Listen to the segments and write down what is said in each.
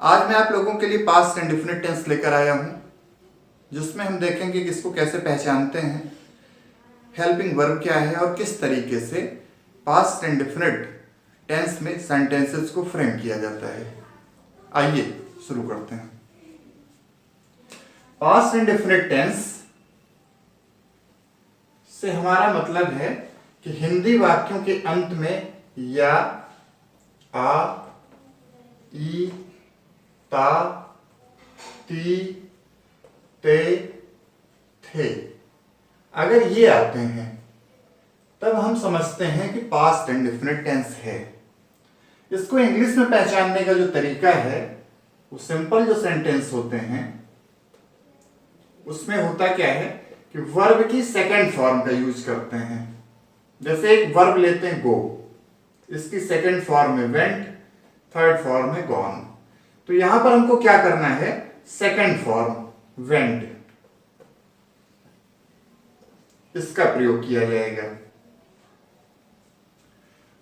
आज मैं आप लोगों के लिए पास्ट इंडेफिनिट टेंस लेकर आया हूं, जिसमें हम देखेंगे कि इसको कैसे पहचानते हैं, हेल्पिंग वर्ब क्या है और किस तरीके से पास्ट इंडेफिनिट टेंस में सेंटेंसेस को फ्रेम किया जाता है। आइए शुरू करते हैं। पास्ट इंडेफिनिट टेंस से हमारा मतलब है कि हिंदी वाक्यों के अंत में या, आ, ई, ता, ती, ते, थे अगर ये आते हैं तब हम समझते हैं कि पास्ट इंडेफिनिट टेंस है। इसको इंग्लिश में पहचानने का जो तरीका है वो सिंपल जो सेंटेंस होते हैं उसमें होता क्या है कि वर्ब की सेकंड फॉर्म का यूज करते हैं। जैसे एक वर्ब लेते हैं गो, इसकी सेकंड फॉर्म है वेंट, थर्ड फॉर्म है गॉन। तो यहां पर हमको क्या करना है, सेकंड फॉर्म वेंट, इसका प्रयोग किया जाएगा।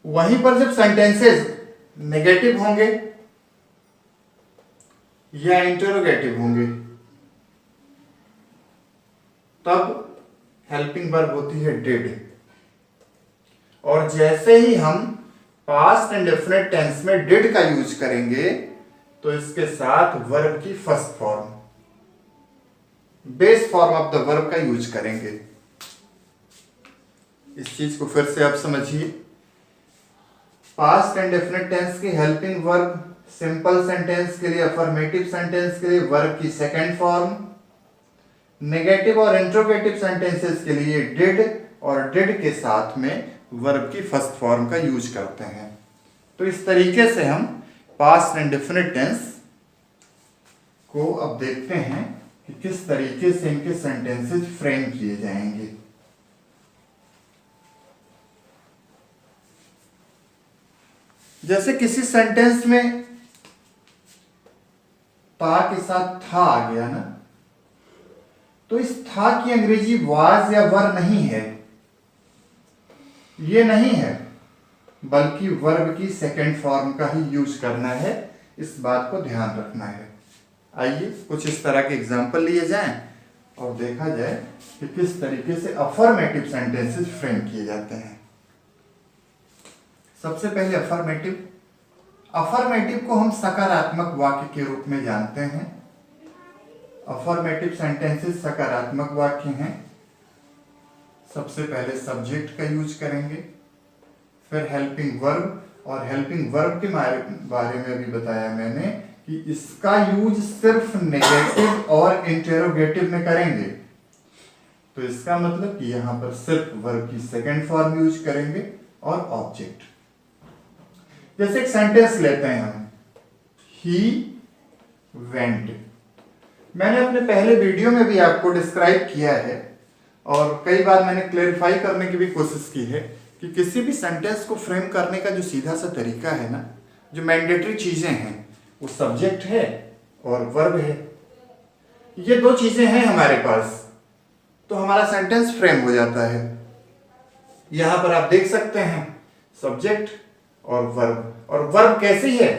वहीं पर जब सेंटेंसेस नेगेटिव होंगे या इंटरोगेटिव होंगे तब हेल्पिंग वर्ब होती है डिड। और जैसे ही हम पास्ट इंडेफिनिट टेंस में डिड का यूज करेंगे तो इसके साथ वर्ब की first form, base form of the verb का यूज करेंगे। इस चीज को फिर से आप समझिए। पास्ट इंडेफिनिट टेंस की हेल्पिंग वर्ब सिंपल सेंटेंस के लिए, अफर्मेटिव सेंटेंस के लिए वर्ब की सेकंड फॉर्म, नेगेटिव और इंट्रोगेटिव सेंटेंसेस के लिए डिड और डिड के साथ में वर्ब की फर्स्ट फॉर्म का यूज करते हैं। तो इस तरीके से हम पास्ट इंडेफिनिट टेंस को अब देखते हैं कि किस तरीके से इनके सेंटेंसेस फ्रेम किए जाएंगे। जैसे किसी सेंटेंस में ता के साथ था आ गया ना, तो इस था की अंग्रेजी वाज या वर नहीं है, ये नहीं है, बल्कि वर्ब की सेकंड फॉर्म का ही यूज करना है। इस बात को ध्यान रखना है। आइए कुछ इस तरह के एग्जाम्पल लिए जाएं और देखा जाए कि किस तरीके से अफर्मेटिव सेंटेंसेस फ्रेम किए जाते हैं। सबसे पहले अफर्मेटिव। अफर्मेटिव को हम सकारात्मक वाक्य के रूप में जानते हैं। अफर्मेटिव सेंटेंसेस सकारात्मक वाक्य हैं। सबसे पहले सब्जेक्ट का यूज करेंगे, फिर हेल्पिंग वर्ब, और हेल्पिंग वर्ब के बारे में अभी बताया मैंने कि इसका यूज सिर्फ नेगेटिव और इंटेरोगेटिव में करेंगे। तो इसका मतलब कि यहां पर सिर्फ वर्ब की सेकंड फॉर्म यूज करेंगे और ऑब्जेक्ट। जैसे एक सेंटेंस लेते हैं हम, ही वेंट। मैंने अपने पहले वीडियो में भी आपको डिस्क्राइब किया है और कई बार मैंने क्लेरिफाई करने की भी कोशिश की है कि किसी भी सेंटेंस को फ्रेम करने का जो सीधा सा तरीका है ना, जो मैंडेटरी चीजें हैं, वो सब्जेक्ट है और वर्ब है। ये दो चीजें हैं हमारे पास, तो हमारा सेंटेंस फ्रेम हो जाता है। यहां पर आप देख सकते हैं सब्जेक्ट और वर्ब, और वर्ब कैसी है,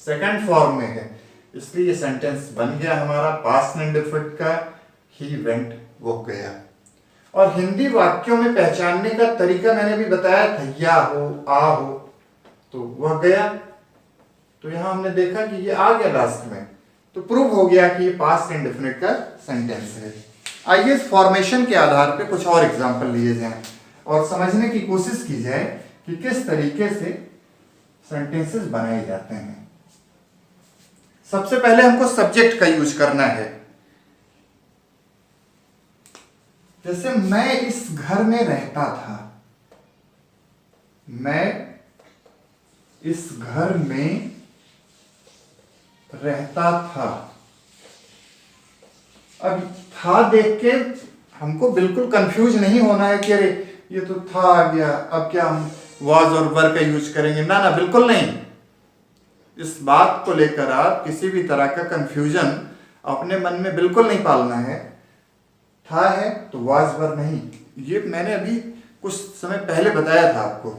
सेकंड फॉर्म में है, इसलिए सेंटेंस बन गया हमारा पास्ट इंडेफिनिट का, ही वेंट, वो गया। और हिंदी वाक्यों में पहचानने का तरीका मैंने भी बताया था, या हो, आ हो, तो वह गया। तो यहां हमने देखा कि ये आ गया लास्ट में, तो प्रूव हो गया कि ये पास्ट इंडेफिनिट का सेंटेंस है। आइए इस फॉर्मेशन के आधार पे कुछ और एग्जांपल लिए जाएं और समझने की कोशिश की जाए कि किस तरीके से सेंटेंसेस बनाए जाते हैं। सबसे पहले हमको सब्जेक्ट का यूज करना है। जैसे मैं इस घर में रहता था, मैं इस घर में रहता था। अब था देख के हमको बिल्कुल कंफ्यूज नहीं होना है कि अरे ये तो था आ गया, अब क्या हम वाज और वर का यूज करेंगे। ना ना, बिल्कुल नहीं। इस बात को लेकर आप किसी भी तरह का कंफ्यूजन अपने मन में बिल्कुल नहीं पालना है। था है तो वाज वर नहीं, ये मैंने अभी कुछ समय पहले बताया था आपको।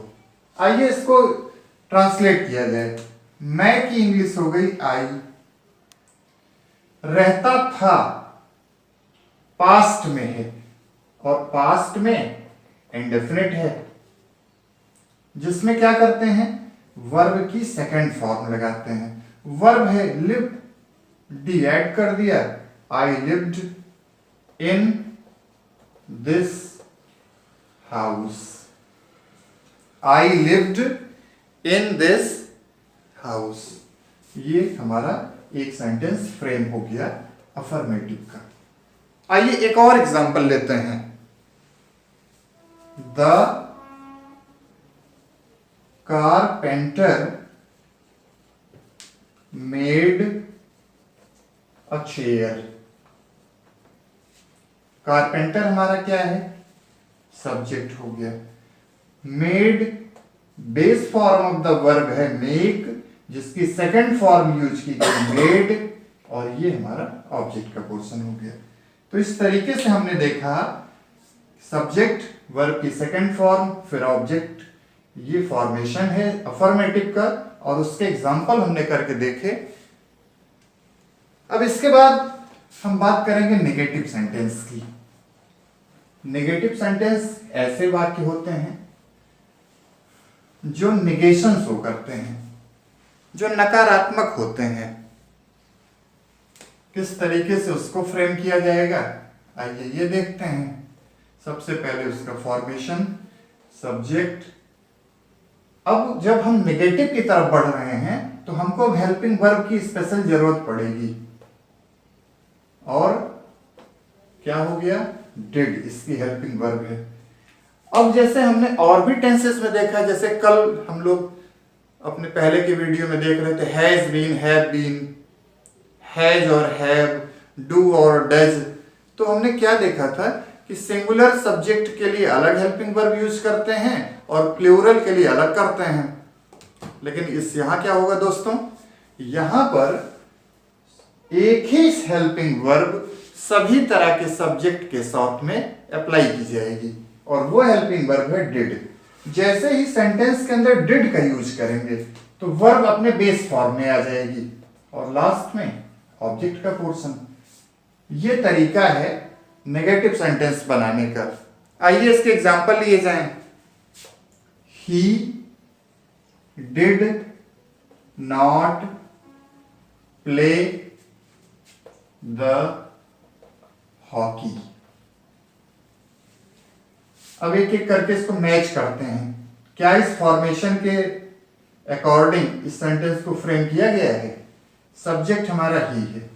आइए इसको ट्रांसलेट किया जाए। मैं की इंग्लिश हो गई आई, रहता था पास्ट में है, और पास्ट में इंडेफिनिट है, जिसमें क्या करते हैं, वर्ब की सेकंड फॉर्म लगाते हैं। वर्ब है लिव, डी ऐड कर दिया, I lived in this house, I lived in this house. ये हमारा एक सेंटेंस फ्रेम हो गया अफर्मेटिव का। आइए एक और एग्जांपल लेते हैं। The carpenter made a chair. Carpenter हमारा क्या है, सब्जेक्ट हो गया। Made base form of the verb है मेक, जिसकी सेकंड फॉर्म यूज की गई मेड, और ये हमारा ऑब्जेक्ट का पोर्शन हो गया। तो इस तरीके से हमने देखा सब्जेक्ट, वर्ब की सेकंड फॉर्म, फिर ऑब्जेक्ट, ये फॉर्मेशन है अफर्मेटिव का, और उसके एग्जाम्पल हमने करके देखे। अब इसके बाद हम बात करेंगे नेगेटिव सेंटेंस की। नेगेटिव सेंटेंस ऐसे वाक्य होते हैं जो निगेशन शो करते हैं, जो नकारात्मक होते हैं। किस तरीके से उसको फ्रेम किया जाएगा, आइए ये देखते हैं। सबसे पहले उसका फॉर्मेशन, सब्जेक्ट। अब जब हम नेगेटिव की तरफ बढ़ रहे हैं तो हमको अब हेल्पिंग वर्ब की स्पेशल जरूरत पड़ेगी, और क्या हो गया, डिड इसकी हेल्पिंग वर्ब है। अब जैसे हमने और भी टेंसेस में देखा, जैसे कल हम लोग अपने पहले के वीडियो में देख रहे थे has been, have been, has और हैव, डू और डज। तो हमने क्या देखा था कि सिंगुलर सब्जेक्ट के लिए अलग हेल्पिंग वर्ब यूज करते हैं और प्लूरल के लिए अलग करते हैं। लेकिन इस यहां क्या होगा दोस्तों, यहां पर एक ही हेल्पिंग वर्ब सभी तरह के सब्जेक्ट के साथ में अप्लाई की जाएगी, और वो हेल्पिंग वर्ब है डिड। जैसे ही सेंटेंस के अंदर डिड का यूज करेंगे तो वर्ब अपने बेस फॉर्म में आ जाएगी, और लास्ट में ऑब्जेक्ट का पोर्शन। ये तरीका है नेगेटिव सेंटेंस बनाने का। आइए इसके एग्जांपल लिए जाएं। He did not play the hockey. अब एक एक करके इसको मैच करते हैं। क्या इस फॉर्मेशन के अकॉर्डिंग इस सेंटेंस को फ्रेम किया गया है? सब्जेक्ट हमारा ही है।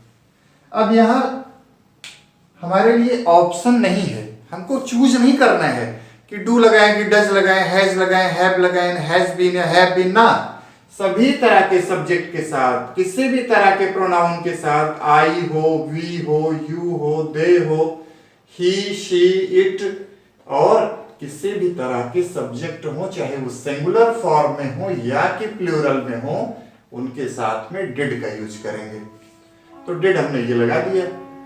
अब यहां हमारे लिए ऑप्शन नहीं है, हमको चूज नहीं करना है कि डू लगाएं कि डज लगाएं, हैज लगाएं, हैव लगाएं, हैज बीन या हैव बीन ना। सभी तरह के सब्जेक्ट के साथ, किसी भी तरह के प्रोनाउन के साथ, आई हो, वी हो, यू हो, दे हो, ही, शी, इट, और किसी भी तरह के सब्जेक्ट हो, चाहे वो सिंगुलर फॉर्म में हो या कि प्लूरल में हो, उनके साथ में डिड का यूज करेंगे। तो डिड हमने ये लगा दिया।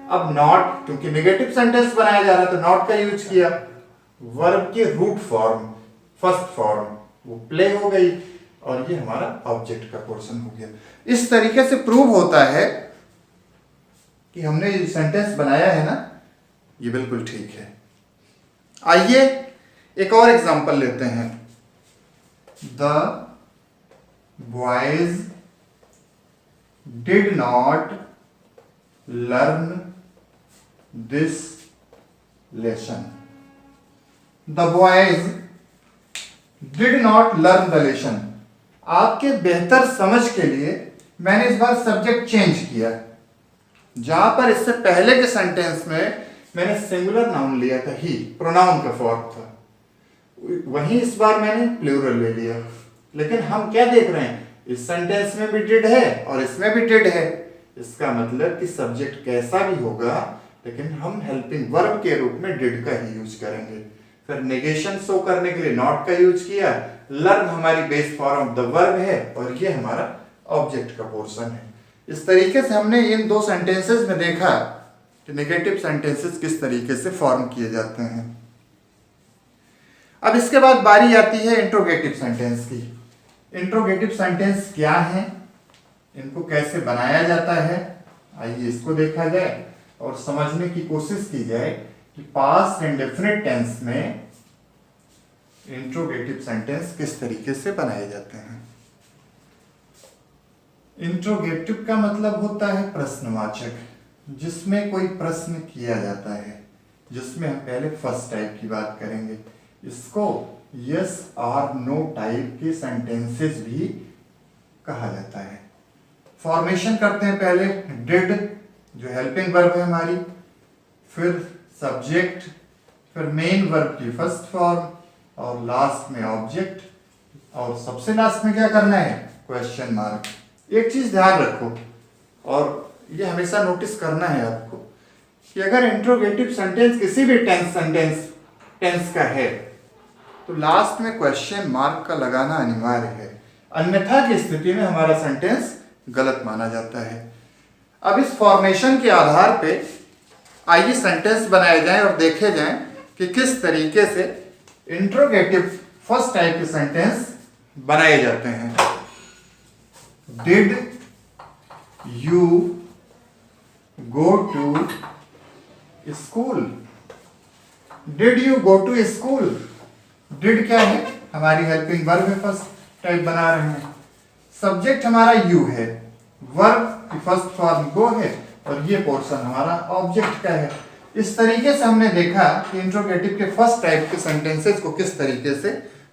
अब नॉट, क्योंकि नेगेटिव सेंटेंस बनाया जा रहा है तो नॉट का यूज किया। वर्ब के रूट फॉर्म, फर्स्ट फॉर्म, वो प्ले हो गई, और ये हमारा ऑब्जेक्ट का पोर्शन हो गया। इस तरीके से प्रूव होता है कि हमने ये सेंटेंस बनाया है ना, ये बिल्कुल ठीक है। आइए एक और एग्जांपल लेते हैं। The boys did not learn this lesson. The boys did not learn the lesson. आपके बेहतर समझ के लिए मैंने इस बार सब्जेक्ट चेंज किया। जहां पर इससे पहले के सेंटेंस में मैंने सिंगुलर नाउन लिया था, ही प्रोनाउन का फॉर्म था, वहीं इस बार मैंने प्लूरल ले लिया। लेकिन हम क्या देख रहे हैं, इस सेंटेंस में भी डिड है और इसमें भी डिड है। इसका मतलब कि सब्जेक्ट कैसा भी होगा, लेकिन हम हेल्पिंग वर्ब के रूप में डिड का ही यूज करेंगे। फिर नेगेशन शो करने के लिए नॉट का यूज किया। लर्न हमारी base form of the verb है, और ये हमारा ऑब्जेक्ट का पोर्शन है। इस तरीके से हमने इन दो सेंटेंसेस में देखा कि नेगेटिव सेंटेंसेस किस तरीके से फॉर्म किए जाते हैं। अब इसके बाद बारी आती है इंट्रोगेटिव सेंटेंस की। इंट्रोगेटिव सेंटेंस क्या है, इनको कैसे बनाया जाता है, आइए इसको देखा जाए और समझने की कोशिश की जाए कि पास्ट इंडेफिनिट टेंस में इंट्रोगेटिव सेंटेंस किस तरीके से बनाए जाते हैं। इंट्रोगेटिव का मतलब होता है प्रश्नवाचक, जिसमें कोई प्रश्न किया जाता है, जिसमें हम पहले फर्स्ट टाइप की बात करेंगे। इसको यस और नो टाइप के सेंटेंसेस भी कहा जाता है। फॉर्मेशन करते हैं पहले डिड, जो हेल्पिंग वर्ब है हमारी, फिर सब्जेक्ट, फिर मेन वर्ब की फर्स्ट फॉर्म, और लास्ट में ऑब्जेक्ट, और सबसे लास्ट में क्या करना है, क्वेश्चन मार्क। एक चीज ध्यान रखो, और ये हमेशा नोटिस करना है आपको, कि अगर इंट्रोगेटिव सेंटेंस किसी भी टेंस का है तो लास्ट में क्वेश्चन मार्क का लगाना अनिवार्य है, अन्यथा की स्थिति में हमारा सेंटेंस गलत माना जाता है। अब इस फॉर्मेशन के आधार पे आइए सेंटेंस बनाए जाएं और देखे जाएं कि किस तरीके से इंट्रोगेटिव फर्स्ट टाइप के सेंटेंस बनाए जाते हैं। Did you go to school? Did you go to school? Did क्या है, हमारी हेल्पिंग वर्ब है, फर्स्ट टाइप बना रहे हैं। सब्जेक्ट हमारा यू है, वर्ब की फर्स्ट फॉर्म गो है, और ये पोर्शन हमारा ऑब्जेक्ट का है। इस तरीके से हमने देखा कि इंट्रोगेटिव के फर्स्ट टाइप के सेंटेंसेस को किस तरीके से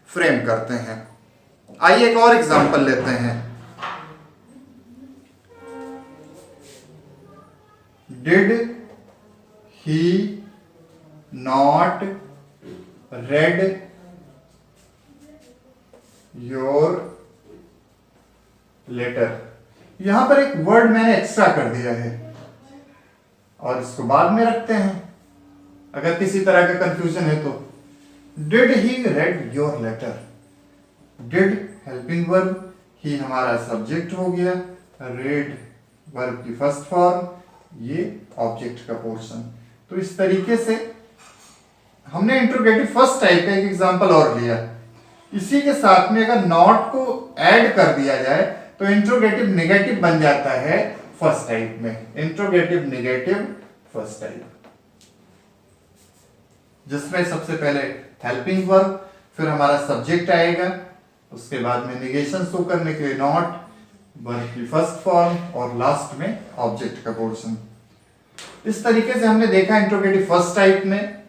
फ्रेम करते हैं। आइए एक और एग्जांपल लेते हैं। Did he not read your letter? यहां पर एक वर्ड मैंने एक्स्ट्रा कर दिया है और इसको बाद में रखते हैं अगर किसी तरह का कंफ्यूजन है तो। Did he read your letter? Did helping verb, he हमारा सब्जेक्ट हो गया, रेड वर्ब की फर्स्ट फॉर्म, ये ऑब्जेक्ट का पोर्शन। तो इस तरीके से हमने इंट्रोगेटिव फर्स्ट टाइप का एक एग्जांपल और लिया। इसी के साथ में अगर नॉट को ऐड कर दिया जाए तो इंट्रोगेटिव नेगेटिव बन जाता है फर्स्ट टाइप में। इंट्रोगेटिव नेगेटिव फर्स्ट टाइप, जिसमें सबसे पहले हेल्पिंग वर्ब, फिर हमारा सब्जेक्ट आएगा, उसके बाद में निगेशन शो करने के लिए नॉट, वर्ब की फर्स्ट फॉर्म, और लास्ट में ऑब्जेक्ट का पोर्शन। इस तरीके से हमने देखा इंट्रोगेटिव फर्स्ट टाइप में,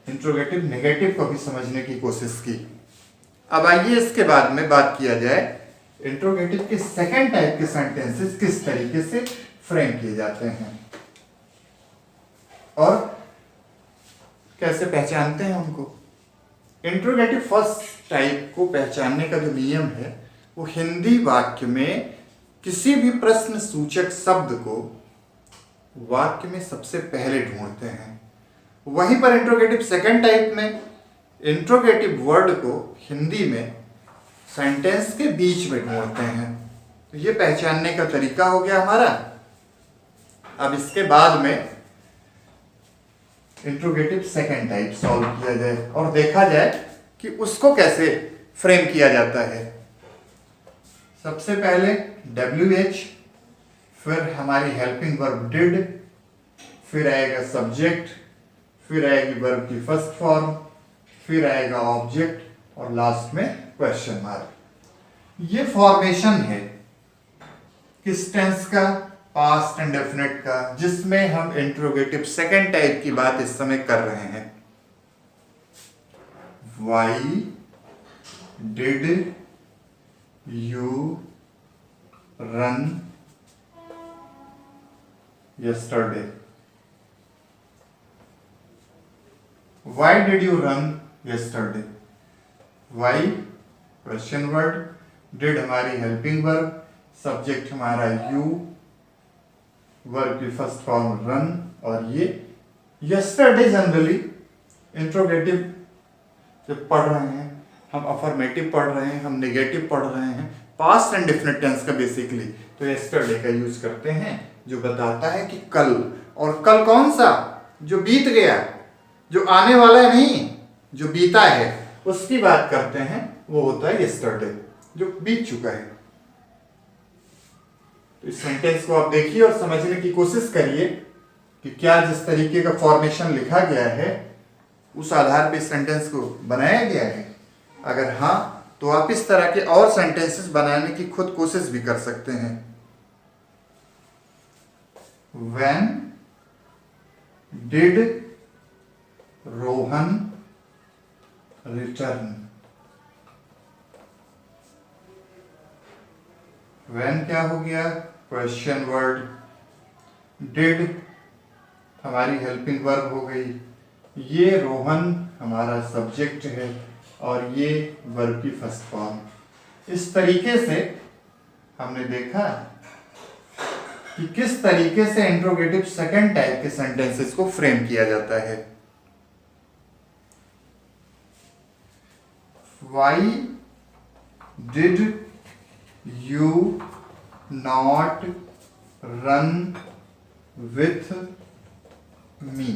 इंट्रोगेटिव नेगेटिव को भी समझने की कोशिश की। अब आइए इसके बाद में बात किया जाए इंट्रोगेटिव के सेकंड टाइप के सेंटेंसेस किस तरीके से फ्रेम किए जाते हैं और कैसे पहचानते हैं उनको। इंट्रोगेटिव फर्स्ट टाइप को पहचानने का जो नियम है वो हिंदी वाक्य में किसी भी प्रश्न सूचक शब्द को वाक्य में सबसे पहले ढूंढते हैं। वहीं पर इंट्रोगेटिव सेकंड टाइप में इंट्रोगेटिव वर्ड को हिंदी में सेंटेंस के बीच में ढूंढते हैं। तो ये पहचानने का तरीका हो गया हमारा। अब इसके बाद में इंट्रोगेटिव सेकंड टाइप सॉल्व किया जाए और देखा जाए कि उसको कैसे फ्रेम किया जाता है। सबसे पहले WH, फिर हमारी हेल्पिंग वर्ब डिड, फिर आएगा सब्जेक्ट, फिर आएगी वर्ब की फर्स्ट फॉर्म, फिर आएगा ऑब्जेक्ट और लास्ट में क्वेश्चन मार्क। ये फॉर्मेशन है किस टेंस का, पास्ट इंडेफिनिट का, जिसमें हम इंट्रोगेटिव सेकंड टाइप की बात इस समय कर रहे हैं। Why did you run yesterday? Why did you run yesterday? Why question word, did हमारी हेल्पिंग वर्ब, सब्जेक्ट हमारा यू, वर्ब की फर्स्ट फॉर्म रन, और ये yesterday जनरली इंट्रोगेटिव जब पढ़ रहे हैं हम अफर्मेटिव पढ़ रहे हैं, हम नेगेटिव पढ़ रहे हैं, पास्ट एंड डेफिनेट टेंस का बेसिकली तो yesterday का यूज करते हैं, जो बताता है कि कल। और कल कौन सा, जो बीत गया, जो आने वाला नहीं, जो बीता है उसकी बात करते हैं, वो होता है yesterday, जो बीत चुका है। तो इस सेंटेंस को आप देखिए और समझने की कोशिश करिए कि क्या जिस तरीके का फॉर्मेशन लिखा गया है उस आधार पे इस सेंटेंस को बनाया गया है। अगर हाँ, तो आप इस तरह के और सेंटेंसेस बनाने की खुद कोशिश भी कर सकते हैं। When did Rohan return? When क्या हो गया? Question word. डिड हमारी हेल्पिंग वर्ब हो गई। ये रोहन हमारा सब्जेक्ट है और ये वर्ब की फर्स्ट फॉर्म। इस तरीके से हमने देखा कि किस तरीके से इंट्रोगेटिव सेकंड टाइप के सेंटेंसेस को फ्रेम किया जाता है। Why did you not run with me?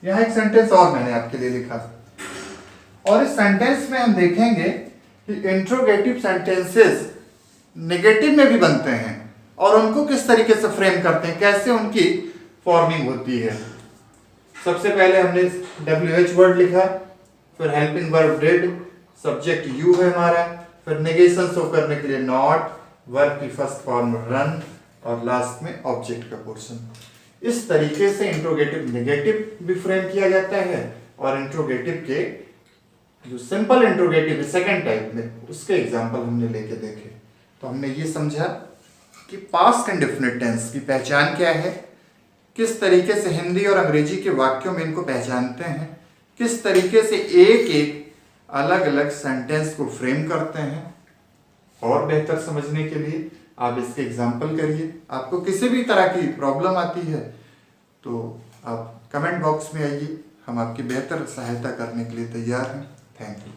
यह एक सेंटेंस और मैंने आपके लिए लिखा और इस सेंटेंस में हम देखेंगे कि इंट्रोगेटिव सेंटेंसेस नेगेटिव में भी बनते हैं और उनको किस तरीके से फ्रेम करते हैं, कैसे उनकी फॉर्मिंग होती है। सबसे पहले हमने WH वर्ड लिखा, फिर helping verb did, subject you है हमारा, फिर नेगेशन शो करने के लिए नॉट, वर्ब की फर्स्ट फॉर्म रन और लास्ट में ऑब्जेक्ट का पोर्शन। इस तरीके से इंट्रोगेटिव नेगेटिव भी फ्रेम किया जाता है और इंट्रोगेटिव के जो सिंपल इंट्रोगेटिव सेकंड टाइप में उसके एग्जांपल हमने लेके देखे। तो हमने ये समझा कि पास्ट इंडेफिनिट टेंस की पहचान क्या है, किस तरीके से हिंदी और अंग्रेजी के वाक्यों में इनको पहचानते हैं, किस तरीके से एक एक अलग अलग सेंटेंस को फ्रेम करते हैं। और बेहतर समझने के लिए आप इसके एग्जाम्पल करिए। आपको किसी भी तरह की प्रॉब्लम आती है तो आप कमेंट बॉक्स में आइए, हम आपकी बेहतर सहायता करने के लिए तैयार हैं। Thank you.